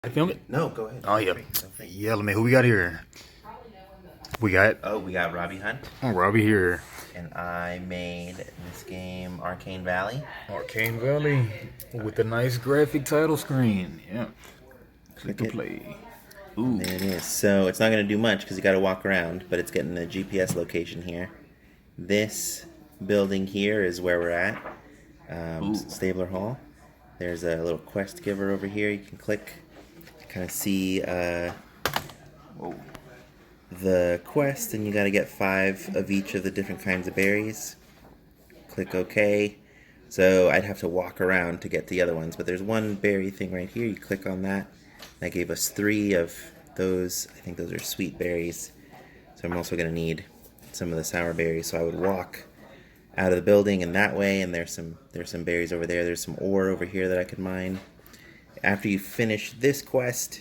I film it? No, go ahead. Oh, yeah. Yeah, man, who we got here? We got We got Robbie Hunt, Robbie here. and I made this game Arcane Valley. Arcane Valley with the nice graphic title screen. Yeah. Click to play. Ooh. There it is. So it's not going to do much because you got to walk around, but it's getting the GPS location here. This building here is where we're at. Stabler Hall. There's a little quest giver over here. You can click to kind of see the quest, and you got to get 5 of each of the different kinds of berries. Click OK. So I'd have to walk around to get to the other ones, but there's one berry thing right here. You click on that. That gave us 3 of those. I think those are sweet berries. So I'm also going to need some of the sour berries. So I would walk out of the building in that way, and there's some berries over there. There's some ore over here that I could mine. After you finish this quest,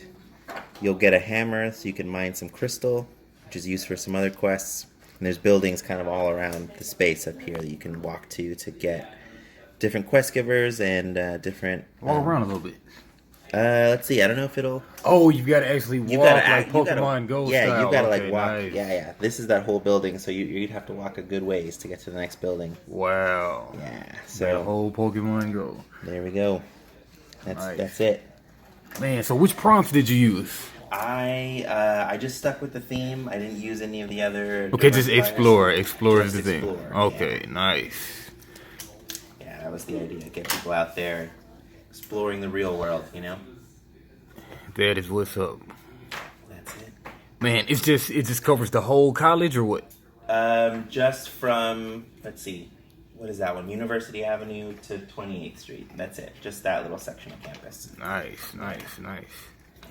you'll get a hammer so you can mine some crystal, which is used for some other quests. And there's buildings kind of all around the space up here that you can walk to get different quest givers and different... Walk around a little bit. Let's see. I don't know if it'll... Oh, you've got to actually walk like Pokemon Go yeah, style. you've got to okay, like walk. Nice. Yeah. This is that whole building, so you'd have to walk a good ways to get to the next building. Wow. Yeah. That So whole Pokemon Go. there we go. That's it. Man, so which prompts did you use? I just stuck with the theme. I didn't use any of the other. Okay, just explore. diversifiers. Explore is Just the thing. explore, Okay, nice. Yeah, that was the idea. Get people out there exploring the real world. That is what's up. That's it. Man, it just covers the whole college or what? Just from, let's see, what is that one? University Avenue to 28th Street. That's it. Just that little section of campus. Nice.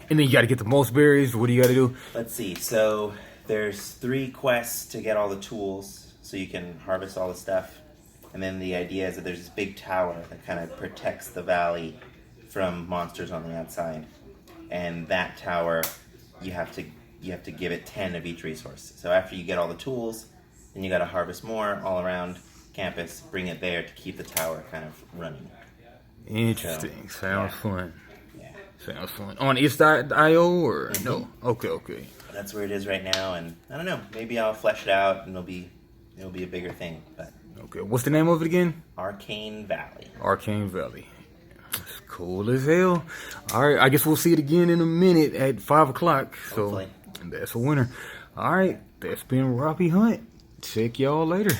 And then you got to get the most berries. What do you got to do? Let's see. So there's 3 quests to get all the tools so you can harvest all the stuff. And then the idea is that there's this big tower that kind of protects the valley from monsters on the outside. And that tower, you have to give it 10 of each resource. So after you get all the tools, then you got to harvest more all around campus, bring it there to keep the tower kind of running. Interesting. So, Sounds fun. Yeah. Sounds fun. On itch.io or no? Okay. That's where it is right now, and I don't know. Maybe I'll flesh it out, and it'll be a bigger thing. But Okay. What's the name of it again? Arcane Valley. Arcane Valley. It's cool as hell. All right. I guess we'll see it again in a minute at 5 o'clock. So Hopefully. that's a winner. All right. That's been Robbie Hunt. Check y'all later.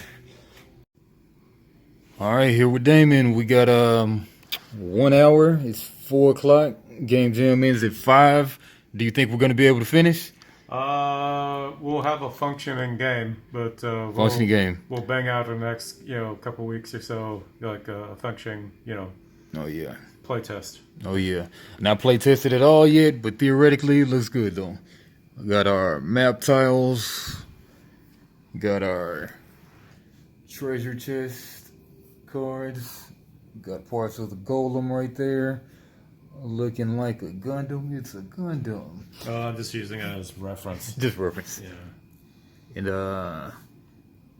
All right, here with Damon. We got 1 hour. It's 4 o'clock. Game jam ends at 5. Do you think we're going to be able to finish? We'll have a functioning game, but Functioning game. We'll bang out in the next couple weeks or so, like a functioning Oh yeah. play test. Oh yeah. Not play tested at all yet, but theoretically it looks good though. We got our map tiles. Got our treasure chest cards. Got parts of the golem right there. Looking like a Gundam. It's a Gundam. I'm just using it as reference. Just reference. Yeah. And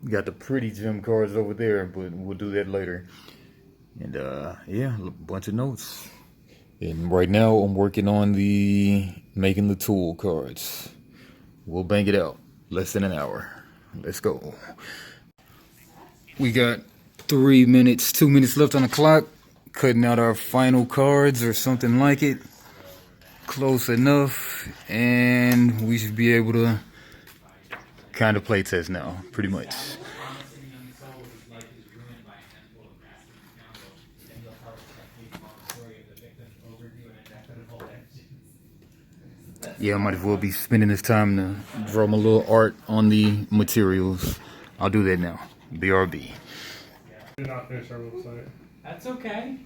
we got the pretty gem cards over there, but we'll do that later. And yeah, a bunch of notes. And right now I'm working on making the tool cards. We'll bang it out. Less than an hour. Let's go. We got 2 minutes left on the clock. Cutting out our final cards or something like it. Close enough. And we should be able to kind of play test now, pretty much. Yeah, I might as well be spending this time to draw my little art on the materials. I'll do that now. BRB. Did not finish our website. That's okay.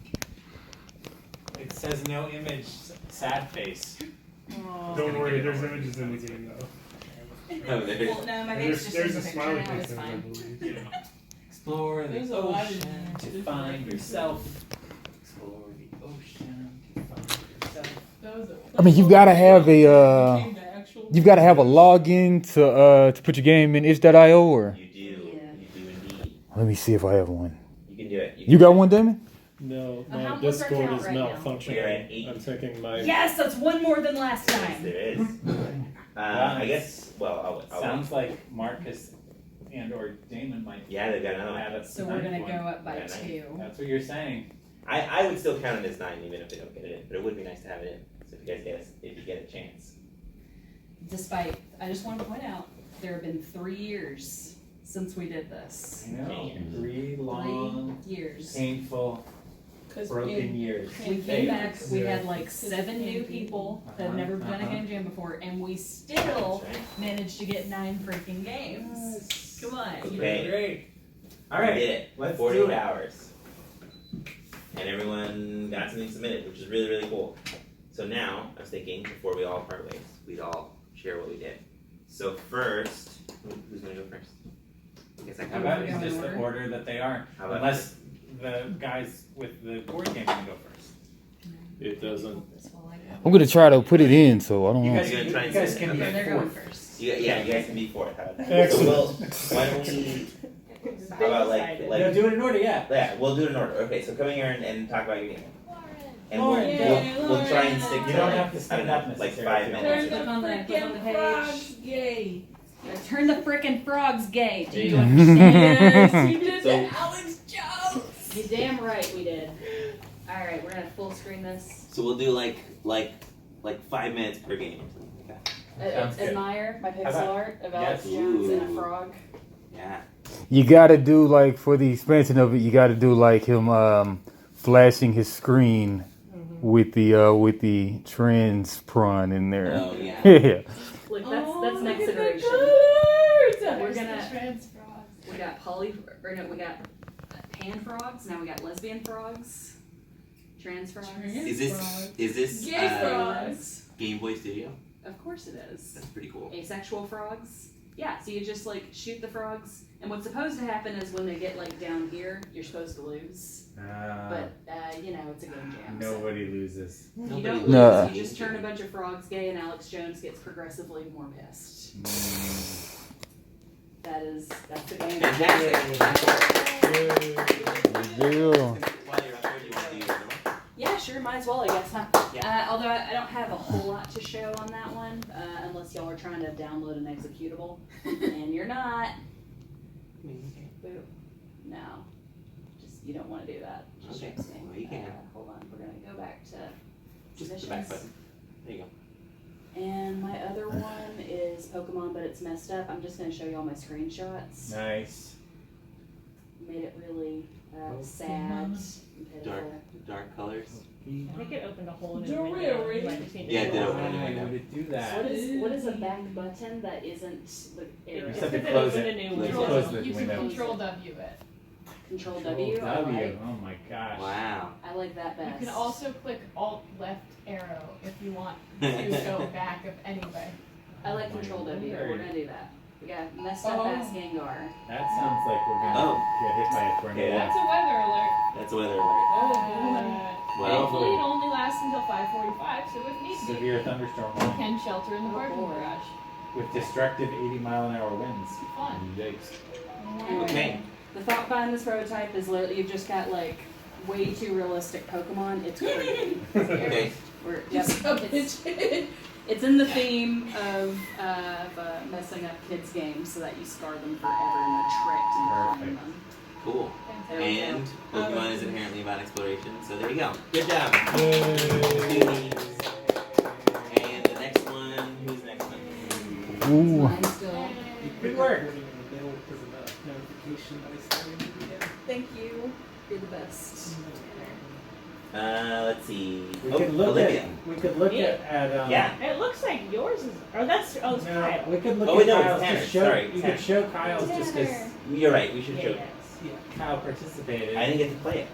It says no image, sad face. Don't worry, there's images in the game though. Oh, there's. Well, no, my face just There's shows a a smiley picture now, face it's in there, I fine. believe. Explore the There's a lot in ocean there. to find yourself. Explore the ocean to find yourself. I mean, you've got to have a login to put your game in itch.io or. You do indeed. Let me see if I have one. You can do it. You got one, Damon? No, How- my what's our Discord count is right now? malfunctioning. We are at 8. I'm checking my. Yes, that's one more than last Yes, time. there is. I guess. Well, I'll Sounds like Marcus and or Damon might. Yeah, they've got another one. add up So the we're ninth gonna go one. up by Yeah, nice. 2. That's what you're saying. I would still count it as 9 even if they don't get it in, but it would be nice to have it in. So if you get a chance. Despite, I just want to point out, there have been 3 years since we did this. I know. Man. 3 long, 3 years. painful, broken years. We came back, we Yeah. had like 7 new people that have never done a game jam before, and we still That's right. managed to get 9 freaking games. Come on. Okay. Great. We Alright, did it. let's 48 do it. hours. And everyone got something submitted, which is really, really cool. So now, I was thinking, before we all part ways, we'd all share what we did. So first, who's going to go first? I guess I How can about go in first. just the order that they are? How about Unless the guys with the board game can go first. It doesn't. I'm gonna try to put it in, so I don't You know. guys, You're gonna try you and guys say can it. be Okay, they're going fourth. first. You guys can be fourth. How about that? Excellent. So why don't we, how about No, do it in order, yeah. yeah, we'll do it in order. Okay, so come in here and talk about your game. And Lauren. we'll try and stick to You don't have to stand I don't know, up like necessarily. 5 Turn minutes. the frickin' frogs gay. Turn the frickin' frogs gay. Do you Yeah. understand? You did So- to Alex Jones. You damn right we did. Alright, we're gonna full screen this. So we'll do like 5 minutes per game or something like that. Sounds good. Admire my How pixel about- art of Alex Yes. Jones and Ooh. a frog. Yeah. You gotta do like for the expansion of it. You gotta do like him flashing his screen with the trans prawn in there. Oh yeah. Yeah. Look, that's next look at the iteration. colors. We're gonna- Trans frogs. We got pan frogs. Now we got lesbian frogs, trans frogs. Is this Gay frogs. Game Boy Studio? Of course it is. That's pretty cool. Asexual frogs. Yeah, so you just like shoot the frogs, and what's supposed to happen is when they get like down here, you're supposed to lose. But you know, it's a game jam. so Nobody loses. You Nobody don't lose. No. You just turn a bunch of frogs gay, and Alex Jones gets progressively more pissed. That's the game. Fantastic. Good deal. While you're up there, do you want to do your other one? Yeah, sure, might as well, I guess, huh? Yeah. Although I don't have a whole lot to show on that one, unless y'all are trying to download an executable, and you're not. Boo. No. Just, you don't want to do that. Just Okay. shakes me. Well, you can. Hold on, we're going to go back to Just the submissions. back button. There you go. And my other one is Pokemon, but it's messed up. I'm just going to show you all my screenshots. Nice. Made it really sad and pitiful. Dark colors. I think it opened a hole in his Don't window. worry. You might just need to Yeah, it go did on. open it. Why would it do So that? what is a back button that isn't the arrow? You It's said to because it close opened it. a new Let's window. close the You can window. control W it. Control Control W. I W. like, Oh my gosh. Wow. I like that You best. can also click Alt left arrow if you want to go back of anyway. I like Control W. We're gonna do that. We got messed up Oh. ass Gengar. That sounds like we're gonna Oh. get hit by a tornado. Okay, That's a weather alert. That's a weather alert. Well, Hopefully it only lasts until 5:45, so if need be, Severe thunderstorm you warning can shelter in the parking boy. garage. with destructive 80-mile-an-hour winds. Fun. Yikes. okay. The thought behind this prototype is literally you've just got like way too realistic Pokemon. It's creepy. Okay. It's in the theme of messing up kids' games so that you scar them forever and they're tricked into playing them. Cool. There we go. And Pokemon is inherently about exploration, so there you go. Good job. And the next one, who's next one? Ooh. Mine's still. Good work. Thank you. You're the best. Let's see. We could look Olivia. at. We could look at. Yeah. It looks like yours is. Oh, that's. Oh, it's No, Kyle. we could look Oh, wait, at no, it's Kyle's. Tanner. Just show, Sorry, you Tanner. could show Kyle's just because You're right, we should show. Kyle participated. I didn't get to play it.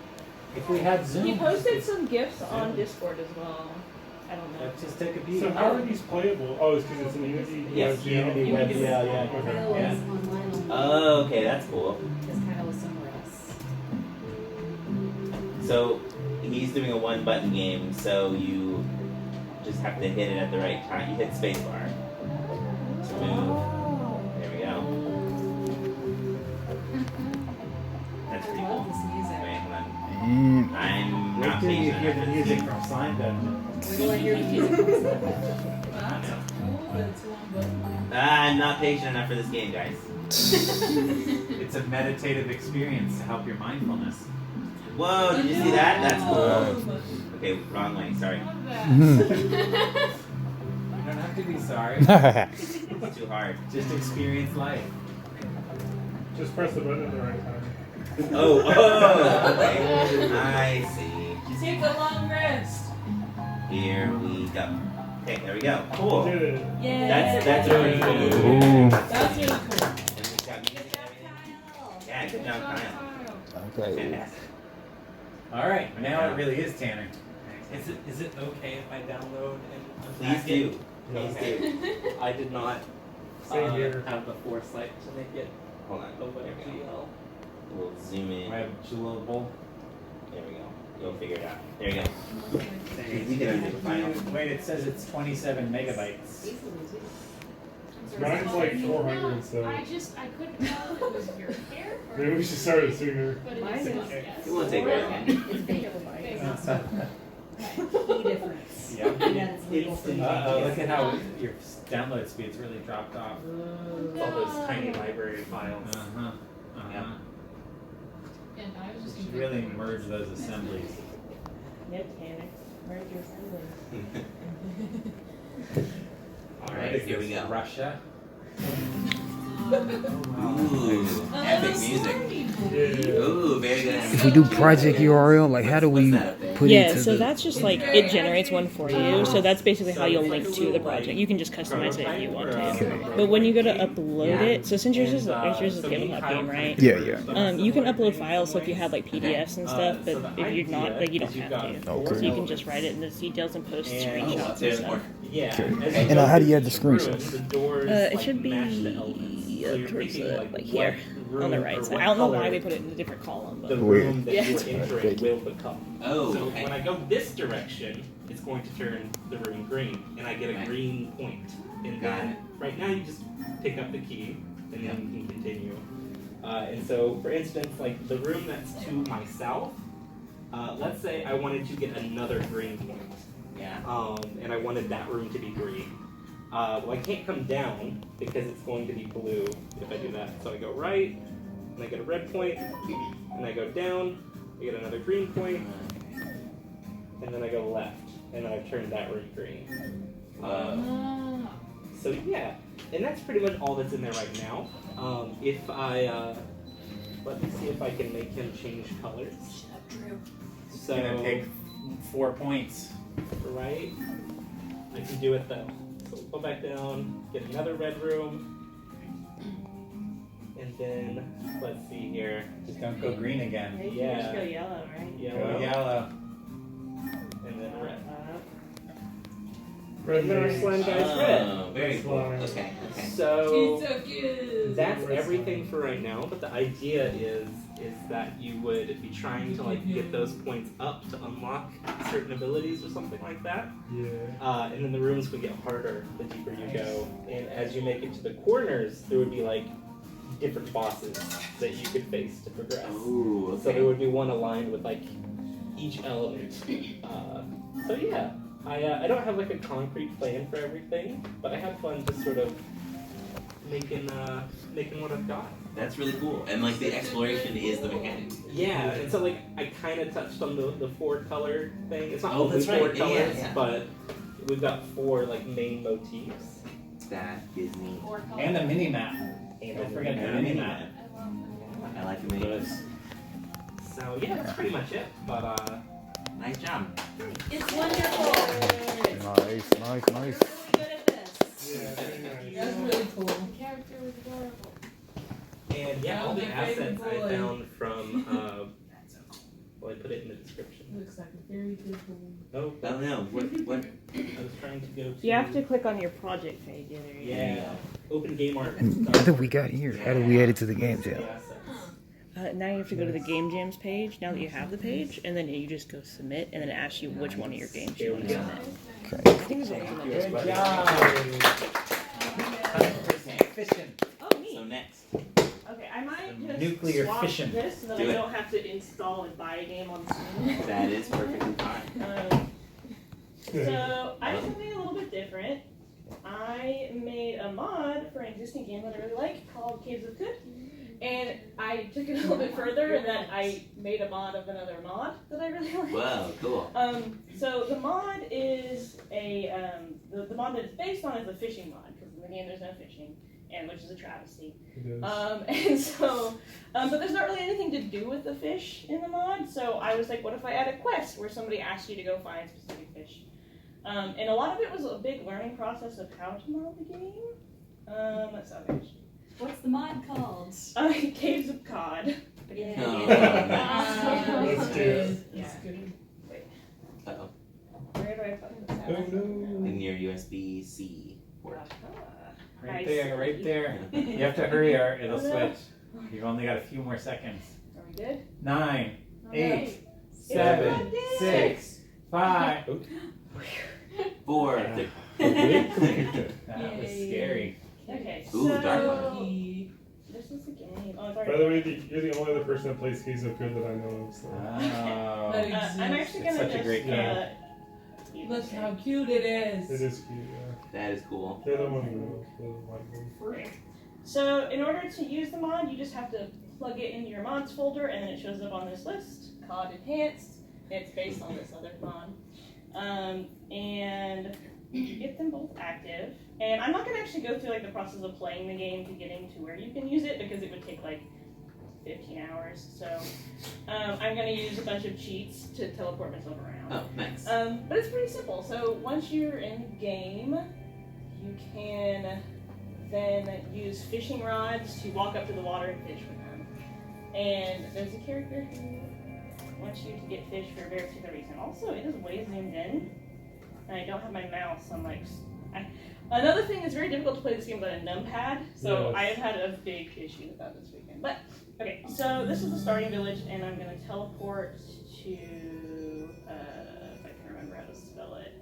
If we had Zoom, He posted we could- some gifs on Discord as well. I don't know. Let's just take a peek. So how are these playable? Oh, it's because it's in Unity. Yes, Unity web, yeah. Kyle Yeah. is online only. Oh, okay, that's cool. Because Kyle is somewhere else. So he's doing a one-button game, so you just have to hit it at the right time. You hit spacebar to move. There we go. That's pretty I cool. love this music. Wait, hold on. And I'm Wait not till you patient hear enough the for this music game. from Slime Dungeon. We want to hear the music. I'm not patient enough for this game, guys. It's a meditative experience to help your mindfulness. Whoa, did you see that? That's cool. Okay, wrong way, sorry. Love that. You don't have to be sorry. It's too hard. Just experience life. Just press the button at the right time. Oh, okay. I see. Take a long rest. Here we go. Okay, there we go. Cool. Did it. Yeah. That's really cool. Ooh. That's really cool. And we've got music and everything. Yeah, good job, Kyle. Okay. Fantastic. All right, now it really is Tanner. Is it okay if I download and Please unpack do. it? Please Okay. do. I did not Same here. have the foresight to make it Hold on. a There web we go. GL. We'll zoom in. Web jewelable. There we go. You'll figure it out. There you go. You can do the final. Wait, it says it's 27 megabytes. Mine's like 400, so I couldn't tell if it was your hair or maybe we should start it sooner. but Mine it is- was yes. It won't take very long. It's bigger than mine. Key difference. Yep. And then it's legal for me. Uh-oh, look at how your download speed's really dropped off. All those tiny library files. Uh-huh. Uh-huh. And I was You just should gonna really merge those assemblies. Yep, Tanner. Merge your assemblies. All What right, is here we this, go. Russia? Ooh, epic music. Yeah. Ooh, very good. If we do project URL, like how do we put it Yeah, to so the... that's just like, it generates one for you. So that's basically how you'll link to the project. You can just customize it if you want to. Okay. But when you go to upload it, so since yours is GitHub game, right? Yeah, yeah. You can upload files so if you have like PDFs and stuff, but if you're not, like you don't have to. Okay. So you can just write it in the details and post screenshots and There's stuff. more. Yeah. Okay. as you And go how do you through add the each room, screenshots? The doors, It should be match the elements. So you're towards picking, the, like here, what on the room right or side. what I don't know why color they put it in a different column, the but room that Yeah. you are entering will become. Oh, So okay. when I go this direction, it's going to turn the room green, and I get a Okay. green point. And Got then it. right now you just pick up the key, and then you can continue. And so, for instance, like the room that's to my south, let's say I wanted to get another green point, Yeah. and I wanted that room to be green. Well, I can't come down because it's going to be blue if I do that. So I go right, and I get a red point, and I go down, I get another green point, and then I go left, and then I've turned that room green. So yeah, and that's pretty much all that's in there right now. If I, let me see if I can make him change colors. It's gonna take 4 points. Right? I can do it though. So we'll go back down, get another red room. And then, let's see here. Just don't go green again. You Yeah. can just go yellow, right? Go Yellow. yellow. And then red. Red And then our names. slime guy's red. Oh, very cool. Okay, okay. So, so cute. that's everything for right now, but the idea is that you would be trying to like get those points up to unlock certain abilities or something like that. Yeah. And then the rooms would get harder the deeper you go. And as you make it to the corners, there would be like different bosses that you could face to progress. Ooh, So there okay. would be one aligned with like each element. So yeah, I don't have like a concrete plan for everything, but I had fun just sort of making what I've got. That's really cool. And like the exploration is the mechanic. Yeah, and so like I kind of touched on the 4 color thing. It's not Oh, only that's 4 right. Yeah, colors, yeah. but we've got 4 like main motifs. That gives me. Or color. And the mini map. And Don't the forget the Yeah, mini mini map. map. I love that. I like the mini. So yeah, that's pretty much it. But Nice job. It's wonderful. Nice, nice, nice. Good at this. Yeah, very nice. That's really cool. The character was adorable. and yeah, all the Oh, my favorite assets I boy. found from well, I put it in the description. Looks like a very good boy. Oh, Oh no, what? I was trying to go to. you have to click on your project page. There you go. Yeah, open game art. And what do we got here? How do we add it to the game The jam? assets. Now you have to go to the Game Jams page, now that you have the page, and then you just go submit, and then it asks you which one of your games you want to submit. Okay. I think it's like Good submit. job. 100% efficient. Oh, So neat. next. Okay, I might just Nuclear swap fission. this so that Do I it. don't have to install and buy a game on Steam. That is perfectly fine. So I did something a little bit different. I made a mod for an existing game that I really like called Caves of Good. And I took it a little bit further and then I made a mod of another mod that I really like. Wow, cool. So the mod is the mod that it's based on is a fishing mod, because in the game there's no fishing, and which is a travesty. And so, but there's not really anything to do with the fish in the mod, so I was like, what if I add a quest where somebody asks you to go find specific fish? And a lot of it was a big learning process of how to mod the game. Let's see. What's the mod called? Caves of Cod. Yeah. That's good. Yeah. That's good. Uh-oh. Where do I put this Oh at? no. In your USB-C port. Right there, right there. You have to hurry or it'll switch. You've only got a few more seconds. Are we good? 9, Okay. 8, 7, 6, 5. 4. That was scary. Okay, Ooh, so dark this is the game. Oh, it's By already. the way, you're the only other person that plays Caves of Good that I know of. So. Oh. I'm actually It's gonna such a great just. game. Look how cute it is. It is cute, yeah. That is cool. They're the one who knows. They're the white ones. So in order to use the mod, you just have to plug it into your mods folder, and then it shows up on this list, COD Enhanced. It's based on this other mod, and you get them both active. And I'm not gonna actually go through like the process of playing the game to getting to where you can use it because it would take like 15 hours. So I'm gonna use a bunch of cheats to teleport myself around. Oh, nice. But it's pretty simple. So once you're in the game, you can then use fishing rods to walk up to the water and fish with them. And there's a character who wants you to get fish for a very particular reason. Also, it is way zoomed in, and I don't have my mouse. So I'm like, another thing is very difficult to play this game without a numpad. So Yes. I have had a big issue with that this weekend. But okay, so this is the starting village, and I'm gonna teleport to. If I can remember how to spell it.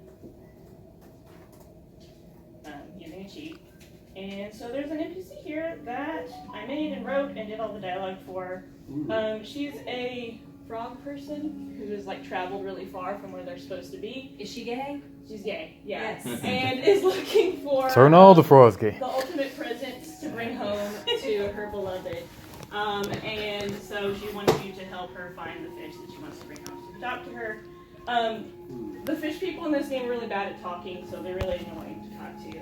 Using a cheat. And so there's an NPC here that I made and wrote and did all the dialogue for. She's a frog person who has like traveled really far from where they're supposed to be. Is she gay? She's gay, yeah. Yes. And is looking for Turn all the frogs gay. the ultimate present to bring home to her beloved. And so she wants you to help her find the fish that she wants to bring home to adopt to her. The fish people in this game are really bad at talking, so they're really annoying to talk to.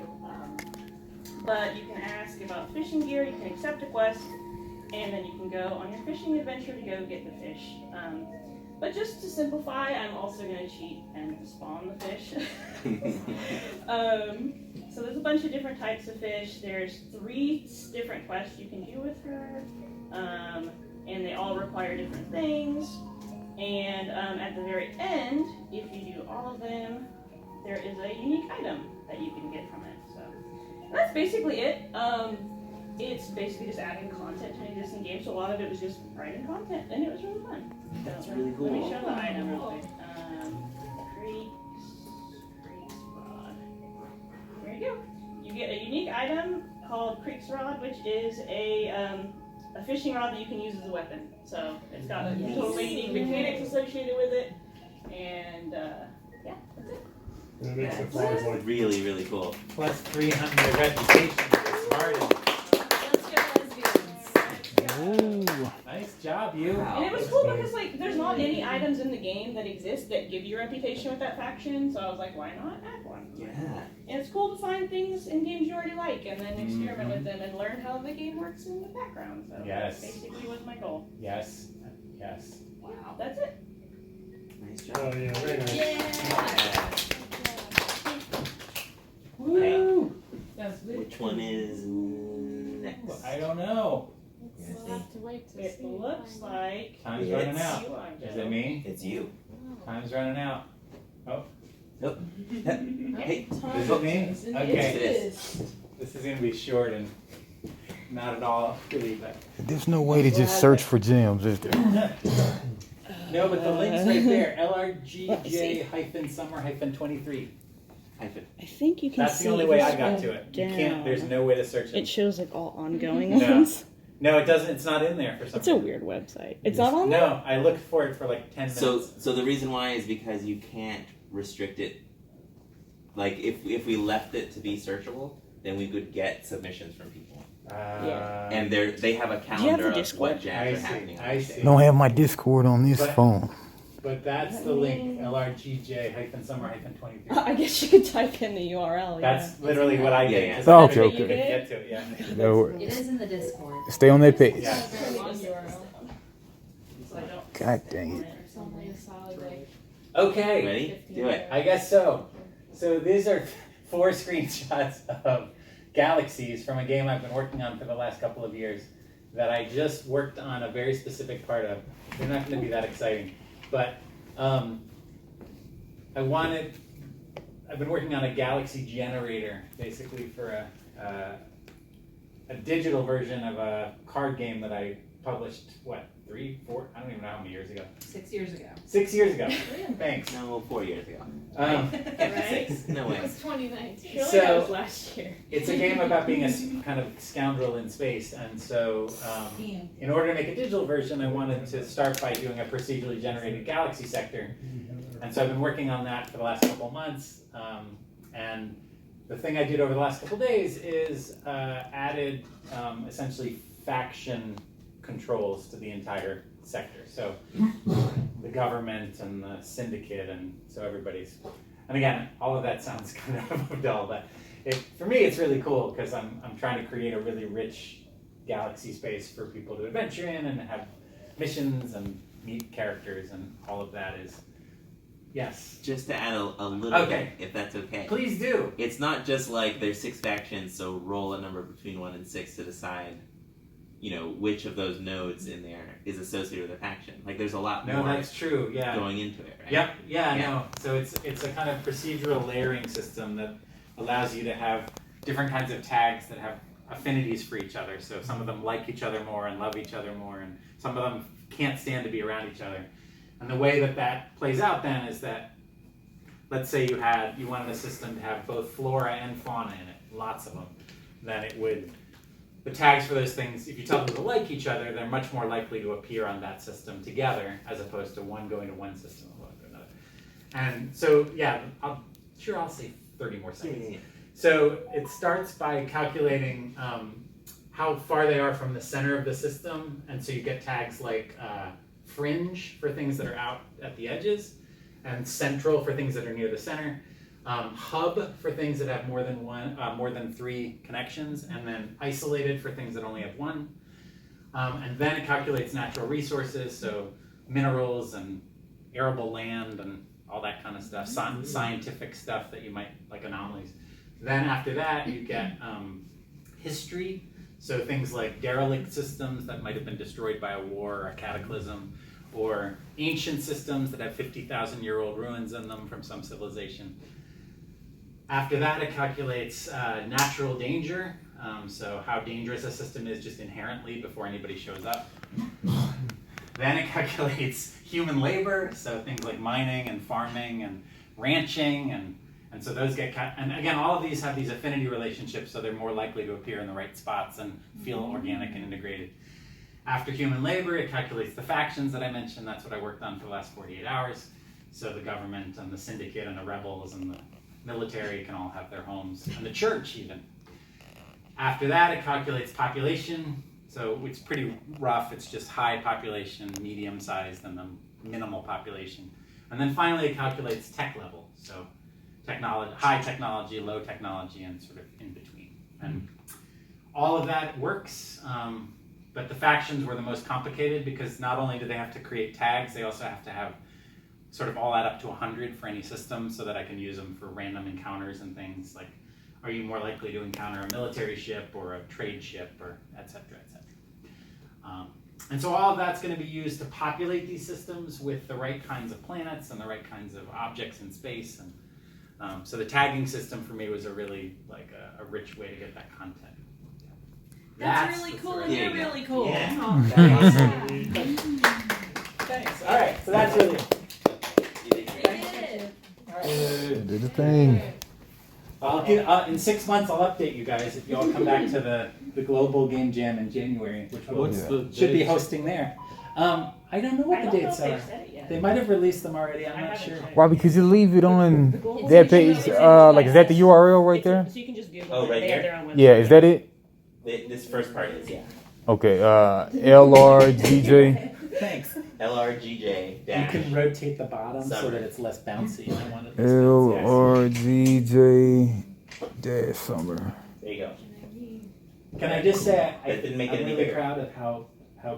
But you can ask about fishing gear, you can accept a quest, and then you can go on your fishing adventure to go get the fish. But just to simplify, I'm also going to cheat and spawn the fish. So there's a bunch of different types of fish. There's 3 different quests you can do with her, and they all require different things. And at the very end, if you do all of them, there is a unique item that you can get from it. So that's basically it. It's basically just adding content to an existing game, so a lot of it was just writing content, and it was really fun. That's So, really cool. Let me show the item real quick. Creek's Rod. There you go. You get a unique item called Creek's Rod, which is a fishing rod that you can use as a weapon. So it's got totally unique mechanics associated with it, and yeah, that's it. And it makes the frogs like. Really, really cool. Plus 300 reputation for Spartan. Let's go, lesbians. Ooh. Nice job, you. And it was That's cool nice. because like there's not any items in the game that exist that give you reputation with that faction, so I was like, why not add one? Yeah. And it's cool to find things in games you already like and then experiment with them and learn how the game works in the background. So Yes. that basically was my goal. Yes. Yes. Wow, that's it. Nice job. Oh yeah, very nice. Woo! That's really Which one is next? I don't know. We'll have to wait to It see. looks like Time's Yes. running out. you are Is it me? It's you. Time's running out. Nope. Hey, Is it me? Yes, it Okay. is. This is gonna be short and not at all really, but There's no way to just search for gems, is there? no, but the link's right there. LRGJ-summer-23. Oh, I think you can That's see the only way I if got you to it. scroll You can't. There's down. no way to search It it. shows like all ongoing No. ones. No, it doesn't. It's not in there for some It's a reason. weird website. It's not on there? No, I looked for it for like 10 minutes. So the reason why is because you can't restrict it. Like if we left it to be searchable, then we could get submissions from people. Yeah. And they have a Do you have calendar the of Discord? what jams are happening. on I the see. day. I don't have my Discord on this But- phone. But that's the link, LRGJ-summer-23. I guess you could type in the URL. That's literally what I did. Yeah, 'cause yeah. I Okay, couldn't okay. get to it, yeah. No worries. It is in the Discord. Stay on that page. Yeah. So I don't. God dang it. It's only a solid like Okay, Ready? 15 Do it. I guess so. So these are 4 screenshots of galaxies from a game I've been working on for the last couple of years that I just worked on a very specific part of. They're not going to be that exciting, but I've been working on a galaxy generator, basically for a digital version of a card game that I published, 3, 4, I don't even know how many years ago. 6 years ago. 6 years ago. Thanks. No, 4 years ago. Right? 6. No it way. was 2019. Surely So- that was last year. It's a game about being a kind of scoundrel in space, and so in order to make a digital version, I wanted to start by doing a procedurally generated galaxy sector. And so I've been working on that for the last couple of months. And the thing I did over the last couple of days is added essentially faction controls to the entire sector. So the government and the syndicate, and so everybody's. And again, all of that sounds kind of dull, but for me it's really cool because I'm trying to create a really rich galaxy space for people to adventure in and have missions and meet characters, and all of that is. Yes. Just to add a little Okay. bit, if that's okay. Please do. It's not just like there's 6 factions, so roll a number between 1 and 6 to decide, which of those nodes in there is associated with a faction. Like there's a lot No, more that's true. Yeah. going into it, right? Yep. Yeah. Yeah. No. So it's a kind of procedural layering system that allows you to have different kinds of tags that have affinities for each other. So some of them like each other more and love each other more, and some of them can't stand to be around each other. And the way that plays out then is that, let's say you wanted a system to have both flora and fauna in it, lots of them, then the tags for those things, if you tell them to like each other, they're much more likely to appear on that system together, as opposed to one going to one system and one to another. And so, yeah, I'll say 30 more seconds. Yeah. So it starts by calculating how far they are from the center of the system, and so you get tags like fringe for things that are out at the edges, and central for things that are near the center, hub for things that have more than 3 connections, and then isolated for things that only have 1. And then it calculates natural resources, so minerals and arable land and all that kind of stuff, scientific stuff that you might, like anomalies. Then after that, you get history, so things like derelict systems that might have been destroyed by a war or a cataclysm, or ancient systems that have 50,000-year-old ruins in them from some civilization. After that, it calculates natural danger, so how dangerous a system is just inherently before anybody shows up. Then it calculates human labor, so things like mining and farming and ranching, and so those get and again, all of these have these affinity relationships, so they're more likely to appear in the right spots and feel organic and integrated. After human labor, it calculates the factions that I mentioned. That's what I worked on for the last 48 hours. So the government and the syndicate and the rebels and the military can all have their homes, and the church even. After that, it calculates population. So it's pretty rough. It's just high population, medium sized, and then minimal population. And then finally, it calculates tech level. So technology, high technology, low technology, and sort of in between. And all of that works. But the factions were the most complicated because not only do they have to create tags, they also have to have sort of all add up to 100 for any system so that I can use them for random encounters and things like, are you more likely to encounter a military ship or a trade ship, or et cetera, et cetera. And so all of that's going to be used to populate these systems with the right kinds of planets and the right kinds of objects in space. And so the tagging system for me was a really a rich way to get that content. That's really cool, and you're really cool. Yeah. Oh, Thanks. All right, so that's really it. You did great. We did. All right. Did the thing. In 6 months, I'll update you guys if you all come back to the Global Game Jam in January, which we'll, What's the should be date? hosting there. I don't know what I the don't know dates if they've are. said it yet. They might have released them already. I'm I not haven't sure. checked. Why? Because you leave it on Global that Game page. Jam. Like, is that the URL right It's a- there? So you can just Google Oh, it. right They here? have their own website. Yeah, is that it? This first part is, yeah. Okay. LRGJ. Thanks. LRGJ You dash. can rotate the bottom so Summer. that it's less bouncy. I want it less bouncy. LRGJ dash summer. There you go. Can I just say That didn't make it I'm any really bigger. proud of how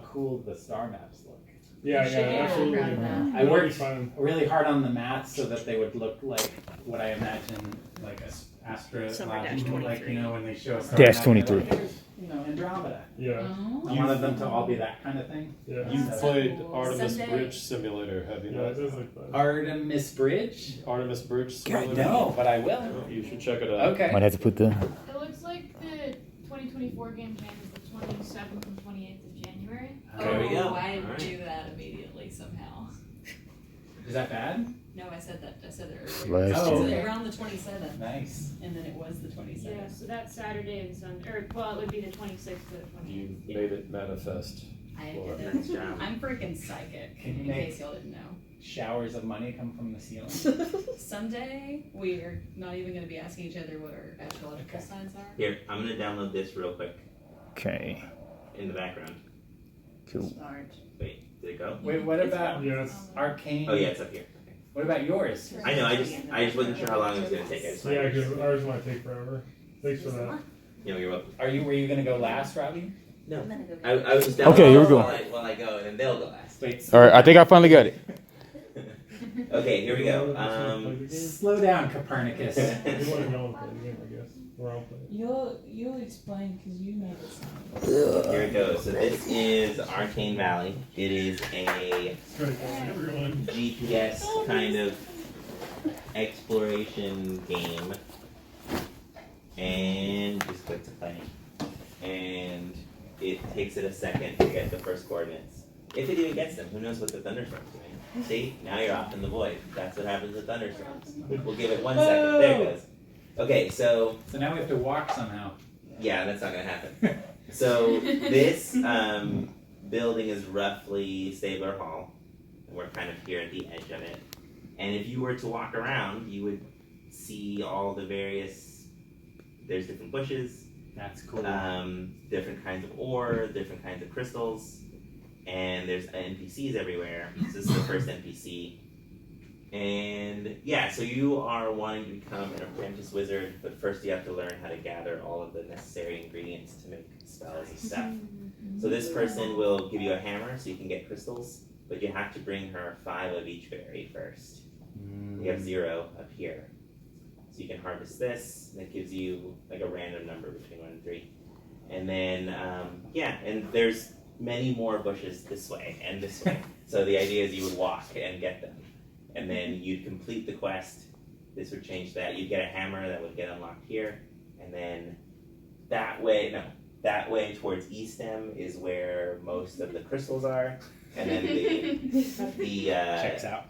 cool the star maps look. Yeah, You should be really absolutely. proud of that. I That'd be worked fun. really hard on the maths so that they would look like what I imagine like a Summer astrological, like -23. you know when they show a star Dash map, 23. they're like, "Here's, you know, Andromeda. Yeah, Oh. I wanted them to all be that kind of thing. yeah. You've So- played Cool. Artemis Someday- Bridge Simulator, have you Yeah, not? it does look fun. Artemis Bridge? Artemis Bridge God, Simulator? no, but I will. Oh, you should check it out. Okay. Might have to put the. It looks like the 2024 Game Jam is the 27th and 28th of January. There we go. Oh, I Alright. knew that immediately somehow. Is that bad? No, I said that earlier. Flash Oh, It's okay. around the 27th, Nice. and then it was the 27th. Yeah, so that's Saturday and Sunday, or well, it would be the 26th to the 28th. You made it manifest. I Well, did Nice it. job. I'm freaking psychic, Can you in make- case y'all didn't know. Showers of money come from the ceiling. Someday, we're not even going to be asking each other what our astrological Okay. signs are. Here, I'm gonna download this real quick Okay. in the background. Cool. Aren't. Wait, did it go? Wait, what about Yes. Arcane? Oh yeah, it's up here. Okay. What about yours? I know. I just wasn't sure how long it was gonna take. I just Yeah, wanted to- because ours might take forever. Thanks for that. You know, you're welcome. Were you gonna go last, Robbie? No, I'm gonna go I was down. Okay, here we go. While I go, and then they'll go last. Wait. All right. I think I finally got it. Okay, here we go. Play the game? Slow down, Copernicus. You want to go and play the game, I guess. Or I'll play it. You'll explain because you know this song. Here it goes. So this is Arcane Valley. It is a It's pretty cool. Everyone. GPS kind of exploration game. And just click to play. And it takes it a second to get the first coordinates. If it even gets them, who knows what the thunderstorm's doing. See, now you're off in the void. That's what happens with thunderstorms. We'll give it 1 second. There it goes. Okay, so So now we have to walk somehow. yeah, that's not gonna happen. So this building is roughly Stabler Hall. We're kind of here at the edge of it. And if you were to walk around, you would see all the various. There's different bushes, That's cool. different kinds of ore, different kinds of crystals, and there's NPCs everywhere. This is the first NPC. And yeah, so you are wanting to become an apprentice wizard, but first you have to learn how to gather all of the necessary ingredients to make spells and stuff. So this person will give you a hammer so you can get crystals, but you have to bring her 5 of each berry first. We have 0 up here. So you can harvest this, and it gives you like a random number between 1 and 3. And then, yeah, and there's many more bushes this way and this way. So the idea is you would walk and get them. And then you'd complete the quest. This would change that. You'd get a hammer that would get unlocked here. And then that way towards Eastem is where most of the crystals are. And then the Checks out.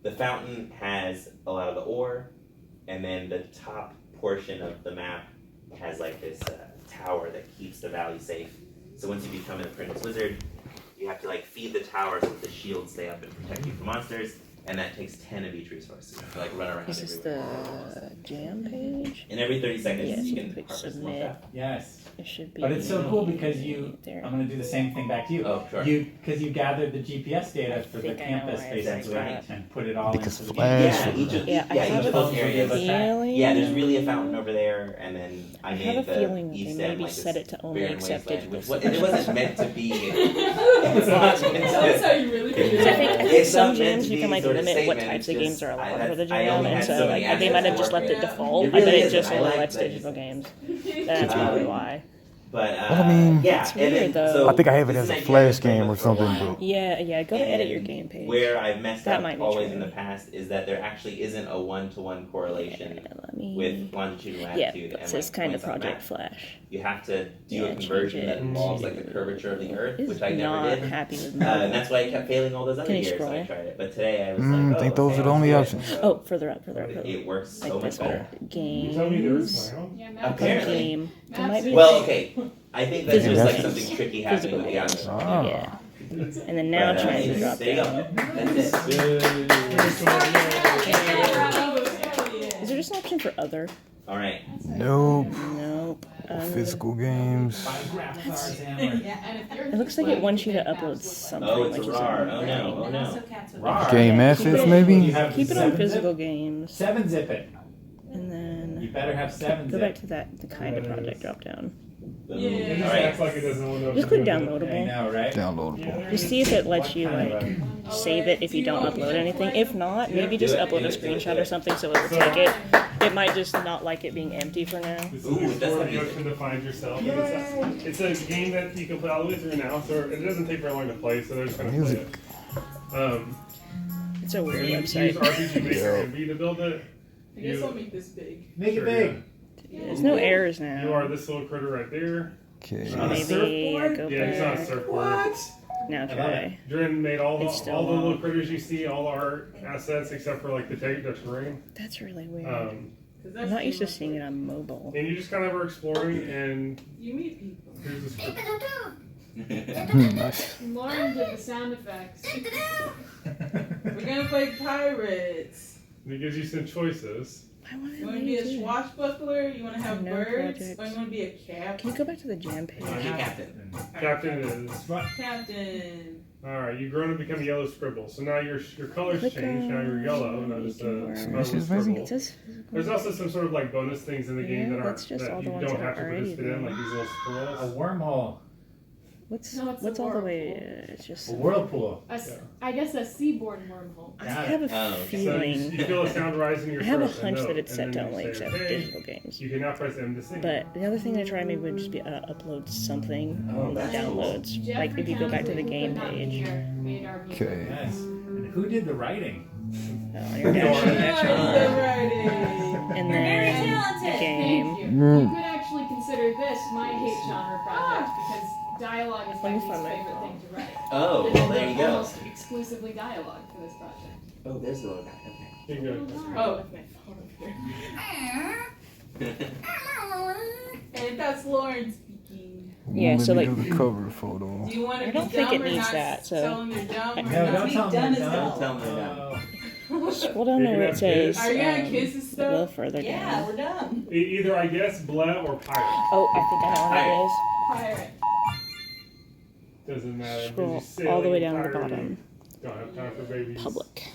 The fountain has a lot of the ore, and then the top portion of the map has like this tower that keeps the valley safe. So once you become an apprentice wizard, you have to like feed the tower so that the shields stay up and protect you from monsters, and that takes 10 of each resource. So you have to like run around Is this everywhere. the jam page? And every 30 seconds Yes, you you can click harvest more submit. stuff. Yes. It should be. But it's so cool because there. I'm going to do the same thing back to you. Oh, sure. Because you gathered the GPS data for the think I know campus where it's basically at. and put it all Because into the Flash- game. Yeah, each of Yeah, I have each of those a areas. feeling. Yeah, there's really a fountain over there, and then I I made have a the feeling east they end maybe like set this it to only barren accept wasteland, digital which it wasn't meant to be. It's not. That's how you really Because I think It's some not meant jams to you be can like sort of limit what statement, types of just- games are allowed I- for the I jam, only and had so so like many they might have assets just to left work it with. default. It I bet really it is, just I only like lets that digital just- games. That's probably why. But Well, I mean, yeah, It's and then, weird, though. so I think I have it this as is a an idea flash I've been game playing or with for a something, while. but Yeah, go to edit your And game page. Where I've messed That up might be always true. in the past is that there actually isn't a one-to-one correlation Yeah, let me... with longitude and Yeah, latitude that and says like kind of points on the Project map. Flash. You have to do Yeah, a conversion change that it involves like to- the curvature of the Earth, It's which I not never did. happy with And mobile. that's why I kept failing all those other Can you years when I scroll? tried it. But today I was I like, oh, think those okay, are the I'll only do it. options. So Oh, further up, further up. it works so Like much this better. one. You tell me there is Games. my own. Yeah, maps Apparently. Game. There Maps might be are- Well, okay. I think that's Physical just like games. something tricky happening Physical with the games. algorithm. Ah. Yeah. And then now But, trying to drop there you go. down. That's it. Is there just an option for other? All right. nope. Nope. Physical games. Buy graphic cards, Amber. Yeah, and if you're It looks like it wants you to upload something. Oh, it's which a is RAR. annoying. Oh no. Oh And no. also cats with Rawr. Game assets, maybe? You have Keep it on 7 physical zip? games. 7 zip it. And You then better have 7 go zip. back to the kind of project drop down. Boom. It just All right. acts like it doesn't know. Just click I downloadable. know, right? Downloadable. Just see if it lets you What like kind save it if you don't upload anything. If not, maybe just Do it, upload do a it, do it, screenshot do or it. something so it will take it. It might just not like it being empty for now. This Ooh, is that's for not the ocean to find yourself. It's a game that you can play all the way through now, so it doesn't take very long to play. So they're just gonna play Music. it. It's a weird You use website. RPG Maker Envy to build it. I guess I'll make this big. Make Sure, it big. There's no errors You now. are this little critter right there. Okay. On a Maybe surfboard? go Yeah, he's on a back. surfboard. What? Now I love try. Dren made all the It's still little long. critters you see, all our assets except for like the terrain. That's really weird. Because I'm not used to seeing it on mobile. And you just kind of are exploring, and You meet people. here's this critter. Nice. Lauren did the sound effects. We're gonna play pirates. And it gives you some choices. I want You want to be a swashbuckler? You want to have No birds? projects. Or you want to be a captain? Can you go back to the jam page? Be captain. Captain is. Captain. Alright, you've grown to become a yellow scribble. So now your colors Click change. Now you're on yellow, not just a more. scribble. maybe? It says There's also some sort of like bonus things in the game Yeah, that that's aren't just that all you the ones don't that have to are already participate in, there. like these little A squirrels. wormhole. what's No, it's what's a all the whirlpool. way? It's just A whirlpool. I guess a seaboard wormhole. I Got have a Oh, So feeling. you feel a sound rise in your I have a throat, hunch note, that it's set and to then only you accept say, "Okay." digital games. You can now press M to sing. But the other thing to try maybe would just be upload something on the that's cool. downloads. Like if you go back to the game page Okay. Yes. And who did the writing? on your dashboard, and You're very then talented. the game. Thank you. You could actually consider this my hate genre project because dialogue is my Let me least find my favorite phone. thing to write. Oh, There's well, there you go. almost exclusively dialogue for this project. Oh, there's the little guy. Okay. Here you go. Oh, with my phone up here. And that's Lauren speaking. Yeah, so Let me like do the cover photo. Do you want to I be don't think dumb it or needs not that, so- tell them you're dumb or No, not don't be tell dumb me. as Don't hell? tell me that. scroll down to You're where gonna it have says Are you gonna kiss a and little stuff? further Yeah, down. we're done. Either I guess bleh or pirate. Oh, I think I know what it Pirate. Doesn't matter. is. because Scroll you all the way down to sail, the pirate, bottom. Don't have time for babies. Public.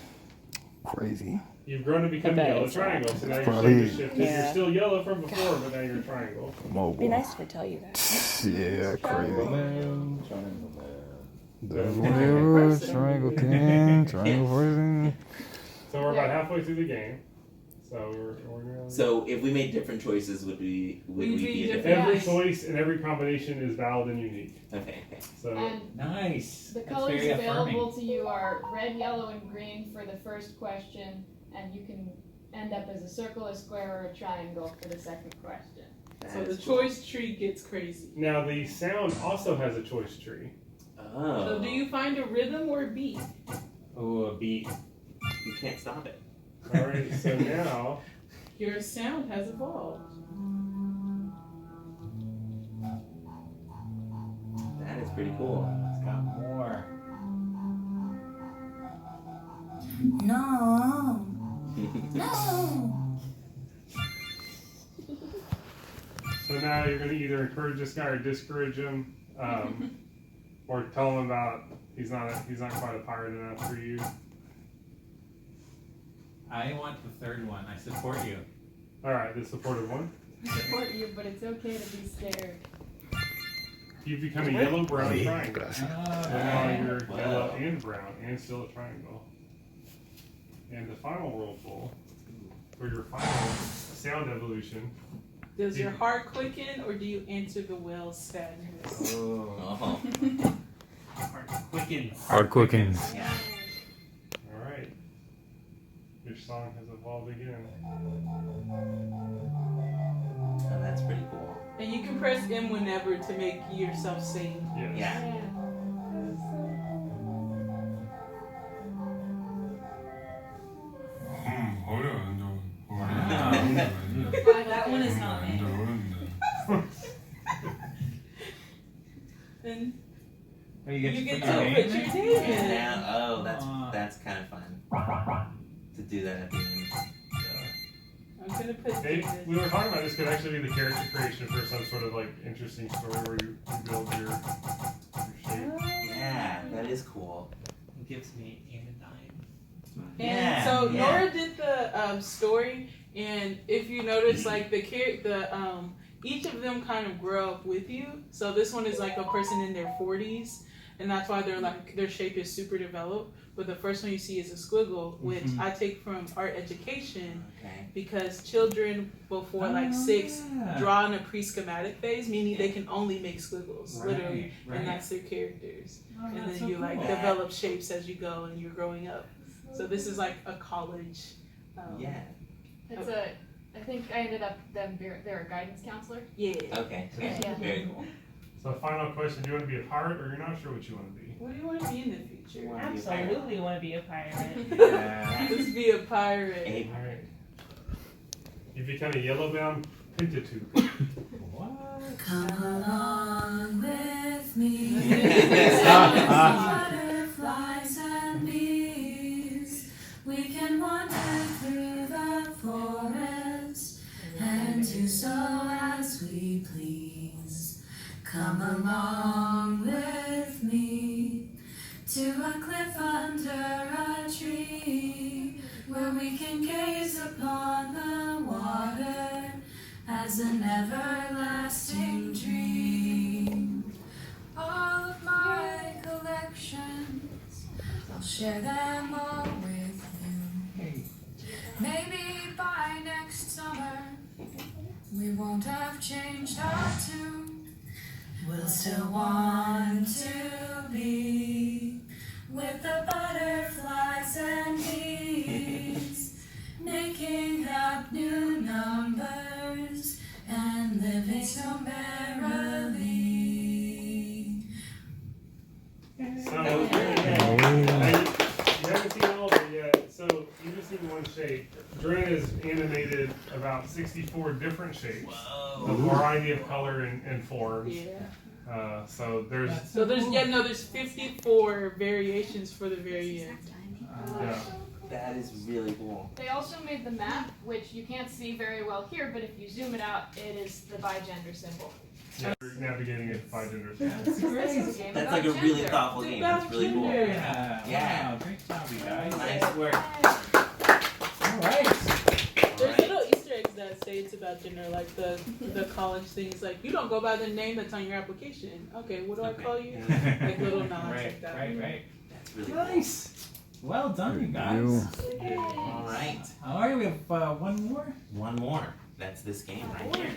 Crazy. You've grown to become I a bet yellow it's triangle, so now your Probably- shape is shifted. Yeah. You're still yellow from before, but now you're a triangle. It'd be Mobile. nice if I tell you that. Yeah, crazy. Man. Whatever. Triangle king. Triangle person. So we're about halfway through the game. So we're gonna... So if we made different choices, would we We'd be be a different. different? Every Yes. choice and every combination is valid and unique. Okay. Okay. So And Nice. the That's colors very available affirming. to you are red, yellow, and green for the first question, and you can end up as a circle, a square, or a triangle for the second question. So the choice tree gets crazy. now the sound also has a choice tree. Oh. So do you find a rhythm or a beat? Oh, a beat. You can't stop it. All right. So now Your sound has evolved. That is pretty cool. It's got more. No. No. So now you're going to either encourage this guy or discourage him, or tell him about he's not quite a pirate enough for you. I want the third one. I support you. All right, the supportive one. I support you, but it's okay to be scared. You've become a yellow-brown Oh, yeah. triangle. Gracias. So now you're yellow and brown and still a triangle. And the final whirlpool for your final sound evolution Does your heart quicken or do you enter the well sadness? Oh. Heart quickens. Hard cooking. Yeah. All right. Your song has evolved again. Oh, that's pretty cool. And you can press M whenever to make yourself sing. Yes. Yeah. That one is not me. And Oh, you get you to get put to your name put in your it? name And in. now, that's kind of fun to do that at the end. I'm gonna put Maybe, David. we were talking about this could actually be the character creation for some sort of like interesting story where you build your shape. Yeah, that is cool. It gives me anodyne. And Yeah, so yeah. Nora did the story, and if you notice, like each of them kind of grow up with you. So this one is like a person in their 40s, and that's why they're like their shape is super developed. But the first one you see is a squiggle, which I take from art education because children before like 6 draw in a pre-schematic phase, meaning they can only make squiggles, literally, and that's their characters. And then so you like cool. develop shapes as you go and you're growing up. So this is like a college. Yeah. It's I think I ended up they're a guidance counselor. Yeah. Okay. Yeah. Very cool. So final question, do you want to be a pirate or you're not sure what you want to be? What do you want to be in the future? Absolutely want to be a pirate. Let's be a pirate. Alright. You become a yellow-bound Pentateuch. What? Come along with me. Butterflies and bees. We can wander through the forest and do so as we please. Come along with me to a cliff under a tree where we can gaze upon the water as an everlasting dream. All of my collections, I'll share them all with you. Maybe by next summer, we won't have changed our tune. We'll still want to be with the butterflies and bees, making up new numbers and living so merrily. So, That was very you haven't seen all of it yet, so you've just seen one shape. Dren has animated about 64 different shapes, a variety of color and forms. Yeah. So there's there's 54 variations for the very end. yeah. That is really cool. They also made the map, which you can't see very well here, but if you zoom it out, it is the bi-gender symbol. Yeah, we're navigating it by gender. That's great. This is a game That's about like a really gender. thoughtful game. That's really cool. Yeah. Yeah. Wow, great job, you guys. Nice work. All right. There's little Easter eggs that say it's about gender, like the college things. Like you don't go by the name that's on your application. Okay, what do I call you? Like little nods like that. Right. That's really Nice. Well done, you guys. cool. All right. All right, we have one more. One more. That's this game right here.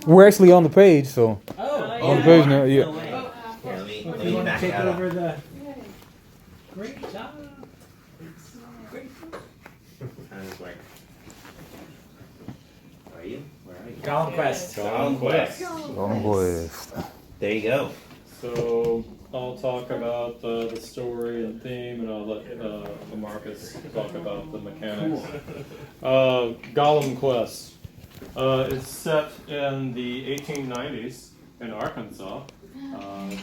We're actually on the page, so Oh, on the page now. Yeah. No way. Here, let me You want to back take that up. over the? Great job. Great. How does this work? Where are you? Where are you? Golem Quest. Golem Quest. Golden Quest. There you go. So I'll talk about the story and theme, and I'll let Marcus talk about the mechanics. Golem Quest is set in the 1890s in Arkansas,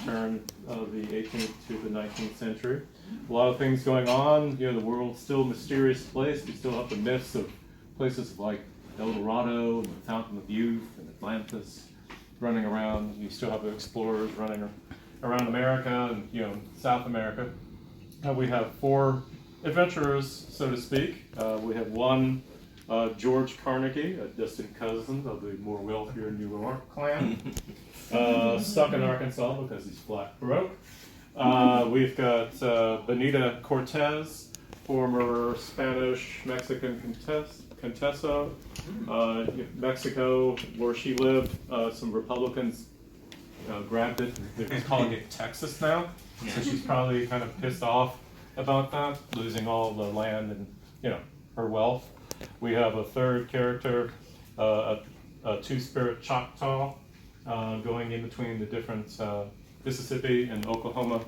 turn of the 18th to the 19th century. A lot of things going on. You know, the world's still a mysterious place. We still have the myths of places like El Dorado and the Fountain of Youth and Atlantis running around. You still have the explorers running around America and South America. We have 4 adventurers, so to speak. We have one George Carnegie, a distant cousin of the more wealthier New York clan, stuck in Arkansas because he's black broke. We've got Benita Cortez, former Spanish Mexican Contessa. Mexico, where she lived, some Republicans grabbed it. They're calling it Texas now. So she's probably kind of pissed off about that, losing all the land and, you know, her wealth. We have a third character, a two-spirit Choctaw, going in between the different Mississippi and Oklahoma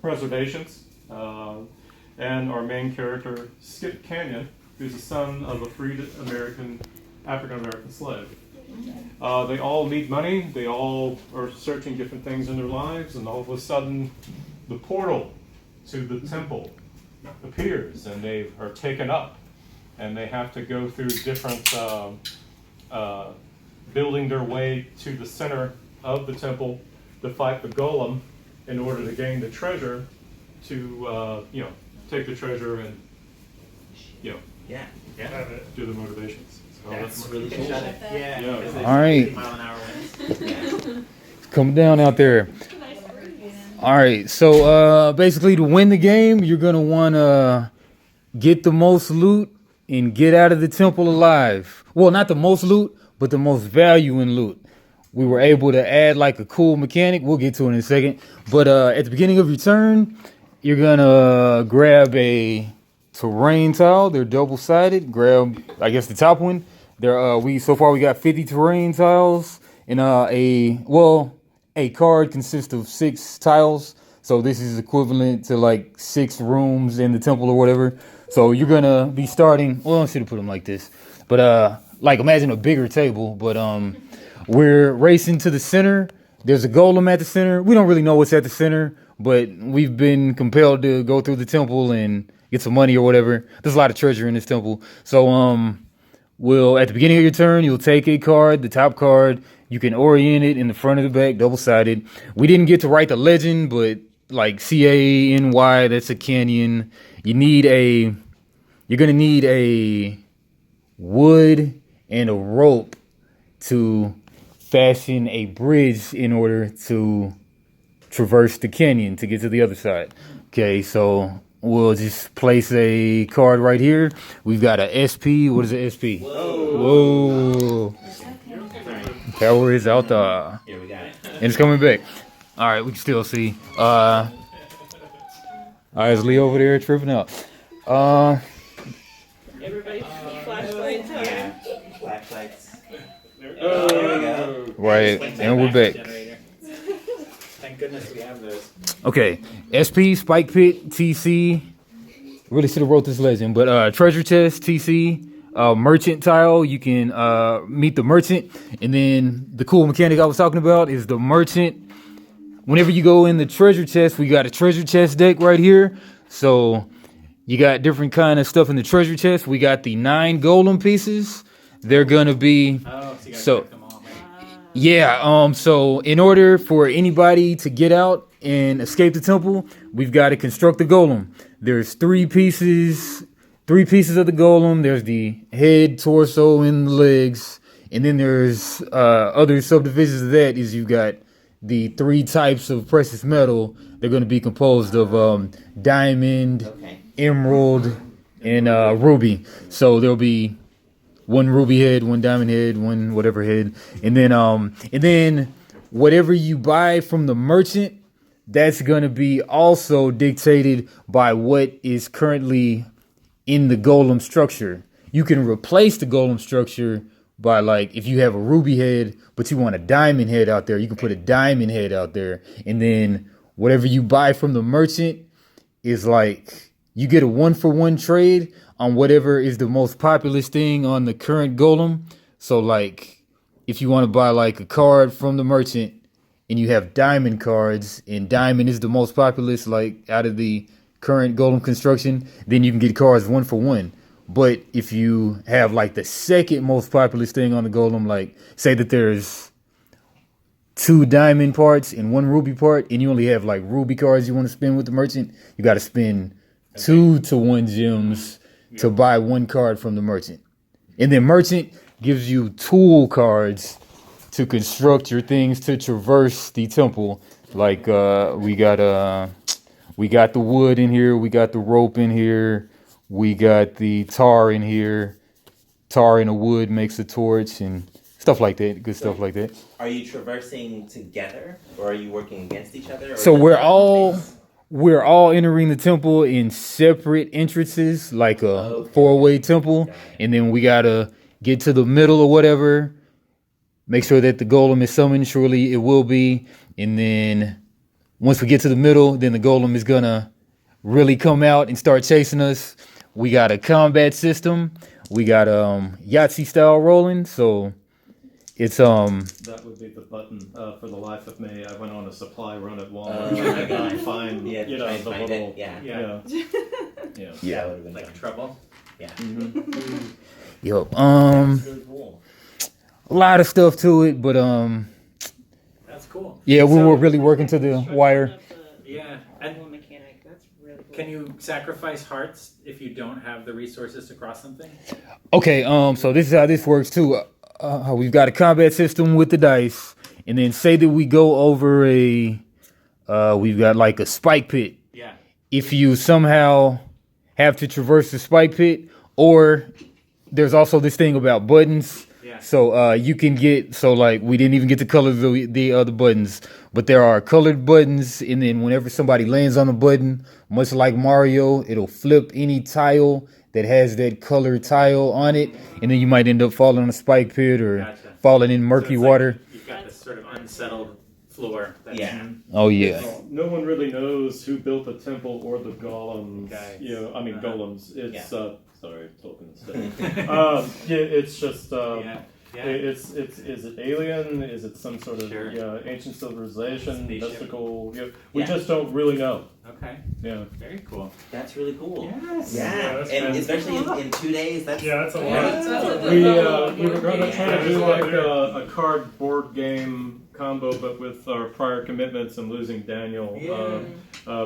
reservations. And our main character, Skip Canyon, who's the son of a freed African-American slave. They all need money, they all are searching different things in their lives, and all of a sudden the portal to the temple appears and they are taken up, and they have to go through different building their way to the center of the temple to fight the golem in order to gain the treasure to take the treasure and Yeah. do the motivations. So That's really cool. Yeah. All right. Mile-an-hour winds. Coming down out there. All right, so basically to win the game, you're gonna want to get the most loot and get out of the temple alive. Well, not the most loot, but the most value in loot. We were able to add like a cool mechanic. We'll get to it in a second. But at the beginning of your turn, you're gonna grab a terrain tile. They're double-sided. Grab, I guess, the top one. So far we got 50 terrain tiles, and a card consists of 6 tiles. So this is equivalent to like 6 rooms in the temple or whatever. So you're gonna be starting. Well, I should have put them like this, but like imagine a bigger table. But we're racing to the center. There's a golem at the center. We don't really know what's at the center, but we've been compelled to go through the temple and get some money or whatever. There's a lot of treasure in this temple. So at the beginning of your turn, you'll take a card, the top card. You can orient it in the front of the back, double-sided. We didn't get to write the legend, but like CANY, that's a canyon. You're gonna need a wood and a rope to fashion a bridge in order to traverse the canyon to get to the other side. Okay, so we'll just place a card right here. We've got a SP. What is an SP? Whoa. Power is out there. Here we got it. And it's coming back. All right, we can still see. All right, is Lee over there tripping out? Everybody, flashlights. Yeah. Flashlights. There we Oh, there we go. go. Right, and we're back. Thank goodness we have those. Okay, SP, Spike Pit, TC. Really should have wrote this legend, but treasure chest, TC. Merchant tile, you can meet the merchant. And then the cool mechanic I was talking about is the merchant. Whenever you go in the treasure chest, we got a treasure chest deck right here. So you got different kind of stuff in the treasure chest. We got the 9 golem pieces. They're gonna be so in order for anybody to get out and escape the temple, we've got to construct the golem. There's 3 pieces of the golem. There's the head, torso, and the legs. And then there's other subdivisions of that is you've got the 3 types of precious metal. They're going to be composed of diamond, emerald, and ruby. So there'll be 1 ruby head, 1 diamond head, 1 whatever head. And then whatever you buy from the merchant, that's going to be also dictated by what is currently in the golem structure. You can replace the golem structure by, like, if you have a ruby head, but you want a diamond head out there, you can put a diamond head out there. And then whatever you buy from the merchant is like, you get a 1-for-1 trade on whatever is the most populous thing on the current golem. So like, if you want to buy like a card from the merchant and you have diamond cards, and diamond is the most populous, like out of the current golem construction, then you can get cards 1-for-1. But if you have like the second most populous thing on the golem, like say that there's 2 diamond parts and 1 ruby part, and you only have like ruby cards you want to spend with the merchant, you got to spend 2-to-1 gems to buy 1 card from the merchant. And then merchant gives you tool cards to construct your things to traverse the temple. Like we got the wood in here, we got the rope in here, We got the tar in here. Tar in the wood makes a torch and stuff like that. Good stuff like that. Are you traversing together, or are you working against each other? Or So is it we're all entering the temple in separate entrances, like a four-way temple, and then we gotta get to the middle or whatever. Make sure that the golem is summoned. Surely it will be, and then once we get to the middle, then the golem is gonna really come out and start chasing us. We got a combat system. We got Yahtzee style rolling, so it's That would be the button. For the life of me, I went on a supply run at Walmart trying to find, Yeah, you know, try and the find little, it. Yeah. yeah, yeah. yeah. That would have been Like fun. trouble. Yeah. Yo, Really cool. a lot of stuff to it, but That's cool. yeah, we So- were really working to the wire. Yeah. And mechanic. That's really cool. can you sacrifice hearts if you don't have the resources to cross something? Okay, so this is how this works too. We've got a combat system with the dice, and then say that we go over we've got like a spike pit. Yeah. If you somehow have to traverse the spike pit, or there's also this thing about buttons. Yeah. So you can get, so like we didn't even get to color the other buttons, but there are colored buttons, and then whenever somebody lands on a button, much like Mario, it'll flip any tile that has that colored tile on it, and then you might end up falling on a spike pit or Gotcha. falling in So murky it's like water. you've got this sort of unsettled floor. That's, Yeah. Oh yeah. Well, no one really knows who built the temple or the golems. Guys. You know, I mean Uh-huh. golems. It's sorry, Tolkien stuff. Yeah. Yeah, it's just Yeah. It's is it alien? Is it some sort of Sure. ancient civilization, Spaceship. mystical? We Yeah. just don't really know. Okay. Yeah. Very cool. That's really cool. Yes. Yeah, that's and fantastic. especially in 2 days. That's Yeah, that's a lot. We were going to try to do like a card board game combo, but with our prior commitments and losing Daniel,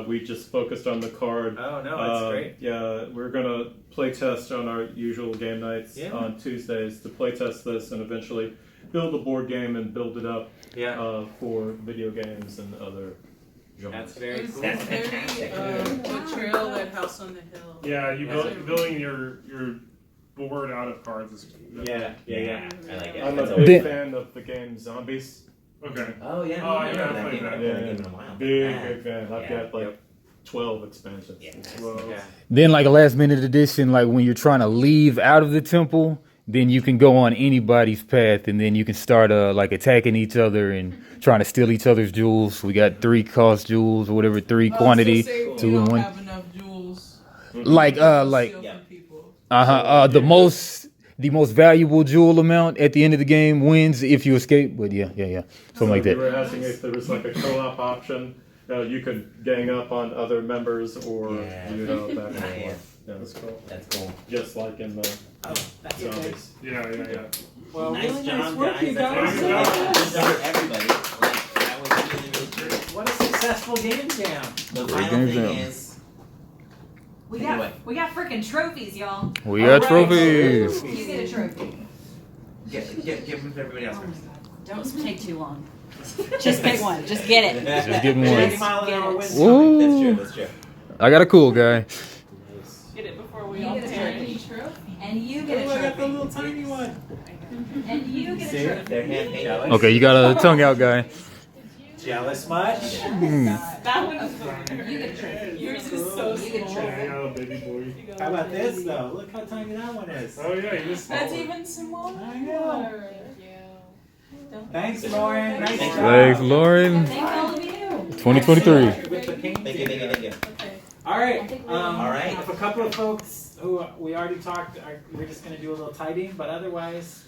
we just focused on the card. Oh no, that's great. Yeah, we're gonna play test on our usual game nights on Tuesdays to play test this and eventually build a board game and build it up Yeah. for video games and other genres. That's very cool. That's Very, fantastic. the trail at House on the Hill. Yeah, you Yeah. building your board out of cards is Yeah. Yeah. I like it. I'm That's a a- big fan of the game Zombies. okay. Oh yeah. Oh, I yeah, remember I that played game. I that. haven't played that game in a while. Big fan. I've Yeah. got like 12 expansions. Yeah. Well, Yeah. Then like a last minute addition, like when you're trying to leave out of the temple, then you can go on anybody's path, and then you can start like attacking each other and trying to steal each other's jewels. We got 3 cost jewels or whatever, 3 quantity, So say we 2 don't and 1. have enough jewels. Like Steal Yeah. from people. the most valuable jewel amount at the end of the game wins if you escape. But yeah, something like We that. were asking if there was like a co-op option. You could gang up on other members or back and Yeah. forth. Yeah, that's cool. That's cool. just like in the Oh, that's okay. zombies. Yeah. Well, Nice really job, nice work, guys. you That's guys. Good job. Good job, everybody. Like, that was really, really great. What a successful game jam. The Great final game thing jam. is, We Take it away. got freaking trophies, y'all. We got trophies. You get a trophy. give them to everybody else first. Don't take too long. Just pick one. Just get it. Just getting 90 one. mile an hour winds Ooh. coming. That's true. That's true. I got a cool guy. Get it before we You all get a perish. And you get a Oh, I got the trophy. little tiny one. And you get a See, trophy. they're hand painted. Okay, you got a tongue out guy. Jealous much? That one's You get a trophy. Yours is so You get a small. Yeah, oh, baby boy. How about this though? Look how tiny that one is. Oh yeah, you just That's swallowed. even smaller. I know. Thanks, Lauren. Nice Thanks, job. Thanks, Lauren. Thank all of you. 2023. With the king. Thank you. All right. All right. If a couple of folks who we already talked, we're just going to do a little tidying, but otherwise,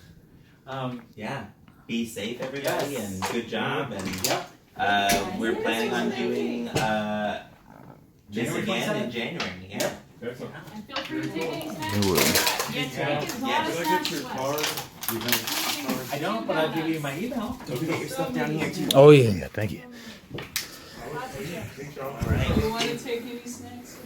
Yeah. Be safe, everybody, Yes. and good job. And yep. we're planning on doing this January again 27th? in January. Yeah. Excellent. And feel free to take any snacks. It will. Yeah, take as lot of snacks as left. I don't, but I'll give you my email. You can get your stuff down here too. Oh yeah, thank you. Thanks, y'all. All right. Do you want to take any snacks?